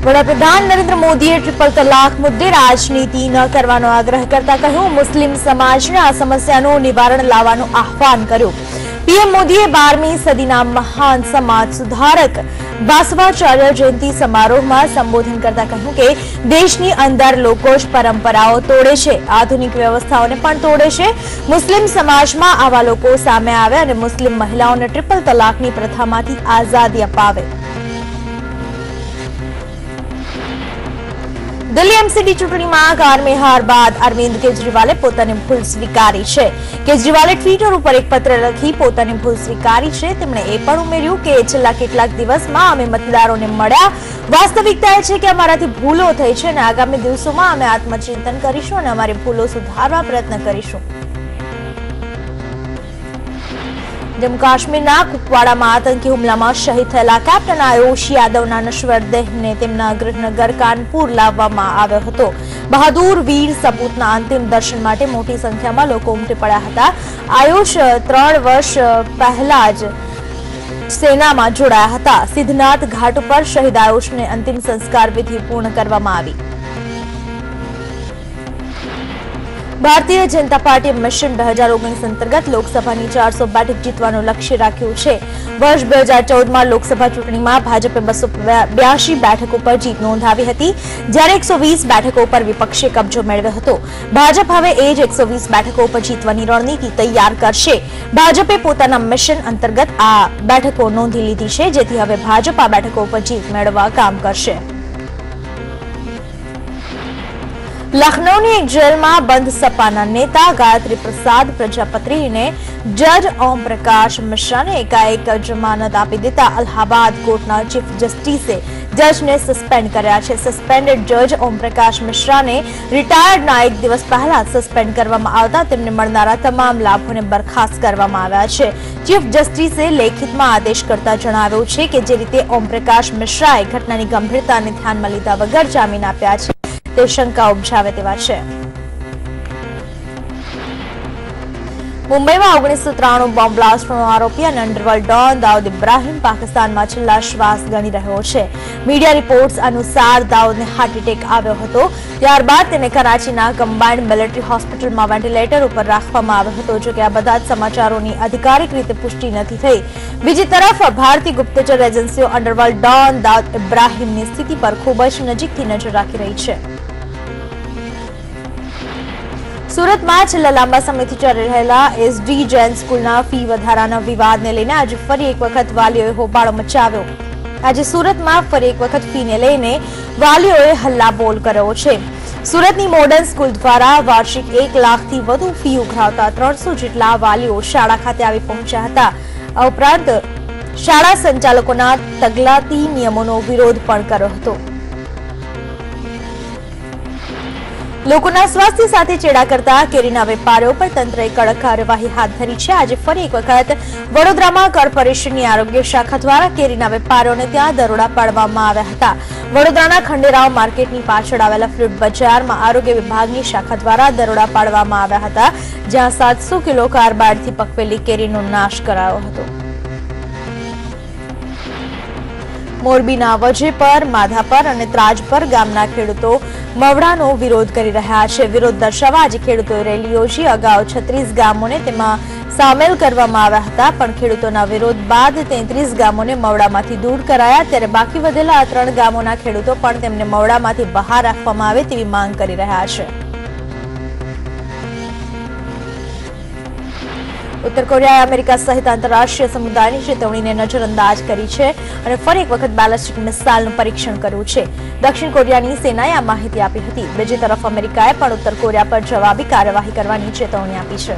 વડાપ્રધાન નરેન્દ્ર મોદીએ ટ્રિપલ તલાક મુદ્દે રાજનીતિ ન કરવાનો આગ્રહ કરતા કહ્યું, મુસ્લિમ સમાજને આ સમસ્યાનું નિવારણ લાવવાનું આહ્વાન કર્યું. પીએમ મોદીએ 12મી સદીના મહાન સમાજ સુધારક વાસવાચાર્ય જયંતિ સમારોહમાં સંબોધન કરતા કહ્યું કે દેશની અંદર લોકો જ પરંપરાઓ તોડે છે, આધુનિક વ્યવસ્થાઓને પણ તોડે છે. મુસ્લિમ સમાજમાં આવા લોકો સામે આવે અને મુસ્લિમ મહિલાઓને ટ્રિપલ તલાકની પ્રથામાંથી આઝાદી અપાવે. દિલ્હી એમસીડી ચૂંટણીમાં કારમે હાર બાદ અરવિંદ કેજરીવાલે પોતાની ભૂલ સ્વીકારી છે. કેજરીવાલે ટ્વિટર ઉપર એક પત્ર લખી પોતાની ભૂલ સ્વીકારી છે. તેમણે એ પણ ઉમેર્યું કે છેલ્લા કેટલાક દિવસમાં અમે મતદારોને મળ્યા. વાસ્તવિકતા એ છે કે અમારાથી ભૂલો થઈ છે અને આગામી દિવસોમાં અમે આત્મચિંતન કરીશું અને અમારી ભૂલો સુધારવા પ્રયત્ન કરીશું. જમ્મુ કાશ્મીરના કુપવાડામાં આતંકી હુમલામાં શહીદ થયેલા કેપ્ટન આયુષ યાદવના નશ્વર દેહને તેમના ગૃહનગર કાનપુર લાવવામાં આવ્યો હતો. બહાદુર વીર સપૂતના અંતિમ દર્શન માટે મોટી સંખ્યામાં લોકો ઉમટી પડ્યા હતા. આયુષ 3 વર્ષ પહેલા જ સેનામાં જોડાયા હતા. સિદ્ધનાથ ઘાટ ઉપર શહીદ આયુષને અંતિમ સંસ્કાર વિધિ પૂર્ણ કરવામાં આવી. ભારતીય જનતા પાર્ટીએ મિશન 2019 અંતર્ગત લોકસભાની 400 બેઠક જીતવાનું લક્ષ્ય રાખ્યું છે. વર્ષ 2014માં લોકસભા ચૂંટણીમાં ભાજપે 282 બેઠકો પર જીત નોંધાવી હતી, જ્યારે 120 બેઠકો પર વિપક્ષે કબજો મેળવ્યો હતો. ભાજપ હવે એ જ 120 બેઠકો પર જીતવાની રણનીતિ તૈયાર કરશે. ભાજપે પોતાના મિશન અંતર્ગત આ બેઠકો નોંધી લીધી છે, જેથી હવે ભાજપ આ બેઠકો પર જીત મેળવવા કામ કરશે. લખનૌની એક જેલમાં બંધ સપાના નેતા ગાયત્રી પ્રસાદ પ્રજાપતિને જજ ઓમ પ્રકાશ મિશ્રાને એકાએક જમાનત આપી દેતા અલ્હાબાદ કોર્ટના ચીફ જસ્ટિસે જજને સસ્પેન્ડ કર્યા છે. સસ્પેન્ડેડ જજ ઓમ પ્રકાશ મિશ્રાને રિટાયર્ડના એક દિવસ પહેલા સસ્પેન્ડ કરવામાં આવતા તેમને મળનારા તમામ લાભોને બરખાસ્ત કરવામાં આવ્યા છે. ચીફ જસ્ટિસે લેખિતમાં આદેશ કરતા જણાવ્યું છે કે જે રીતે ઓમ પ્રકાશ મિશ્રાએ ઘટનાની ગંભીરતાને ધ્યાનમાં લીધા વગર જામીન આપ્યા છે તે શંકા ઉપજાવે તેવા છે. મુંબઈમાં 1993 બોમ્બ બ્લાસ્ટનો આરોપી અને અંડરવર્લ્ડ ડોન દાઉદ ઇબ્રાહિમ પાકિસ્તાનમાં છેલ્લા શ્વાસ ગણી રહ્યો છે. મીડિયા રિપોર્ટ્સ અનુસાર દાઉદને હાર્ટ એટેક આવ્યો હતો. ત્યારબાદ તેને કરાચીના કમ્બાઇન્ડ મિલિટરી હોસ્પિટલમાં વેન્ટિલેટર ઉપર રાખવામાં આવ્યો હતો. જોકે આ બધા જ સમાચારોની અધિકારિક રીતે પુષ્ટિ નથી થઈ. બીજી તરફ ભારતીય ગુપ્તચર એજન્સીઓ અંડરવર્લ્ડ ડોન દાઉદ ઇબ્રાહિમની સ્થિતિ પર ખૂબ જ નજીકથી નજર રાખી રહી છે. સુરતમાં છેલ્લા લાંબા સમયથી ચાલી રહેલા એસડી જૈન સ્કૂલના ફી વધારાના વિવાદને લઈને આજે ફરી એક વખત વાલીઓએ હોબાળો મચાવ્યો. આજે સુરતમાં ફરી એક વખત ફીને લઈને વાલીઓએ હલ્લાબોલ કર્યો છે. સુરતની મોડર્ન સ્કૂલ દ્વારા વાર્ષિક 1 લાખથી વધુ ફી ઉઘરાવતા 300 જેટલા વાલીઓ શાળા ખાતે આવી પહોંચ્યા હતા. આ ઉપરાંત શાળા સંચાલકોના તગલાતી નિયમોનો વિરોધ પણ કર્યો હતો. લોકોના સ્વાસ્થ્ય સાથે ચેડા કરતા કેરીના વેપારીઓ પર તંત્રએ કડક કાર્યવાહી હાથ ધરી છે. આજે ફરી એક વખત વડોદરામાં કોર્પોરેશનની આરોગ્ય શાખા દ્વારા કેરીના વેપારીઓને ત્યાં દરોડા પાડવામાં આવ્યા હતા. વડોદરાના ખંડેરાવ માર્કેટની પાછળ આવેલા ફ્રૂટ બજારમાં આરોગ્ય વિભાગની શાખા દ્વારા દરોડા પાડવામાં આવ્યા હતા, જ્યાં 700 કિલો કાર્બાઇડથી પકવેલી કેરીનો નાશ કરાયો હતો. મોરબીના વજેપર, માધાપર અને ત્રાજપર ગામના ખેડૂતો મવડાનો વિરોધ કરી રહ્યા છે. વિરોધ દર્શાવવા આજે ખેડૂતોએ રેલી યોજી. અગાઉ 36 ગામોને તેમાં સામેલ કરવામાં આવ્યા હતા, પણ ખેડૂતોના વિરોધ બાદ 33 ગામોને મવડામાંથી દૂર કરાયા. ત્યારે બાકી વધેલા આ 3 ગામોના ખેડૂતો પણ તેમને મવડામાંથી બહાર રાખવામાં આવે તેવી માંગ કરી રહ્યા છે. ઉત્તર કોરિયાએ અમેરિકા સહિત આંતરરાષ્ટ્રીય સમુદાયની ચેતવણીને નજરઅંદાજ કરી છે અને ફરી એક વખત બેલિસ્ટિક મિસાઇલનું પરીક્ષણ કર્યું છે. દક્ષિણ કોરિયાની સેનાએ આ માહિતી આપી હતી. બીજી તરફ અમેરિકાએ પણ ઉત્તર કોરિયા પર જવાબી કાર્યવાહી કરવાની ચેતવણી આપી છે.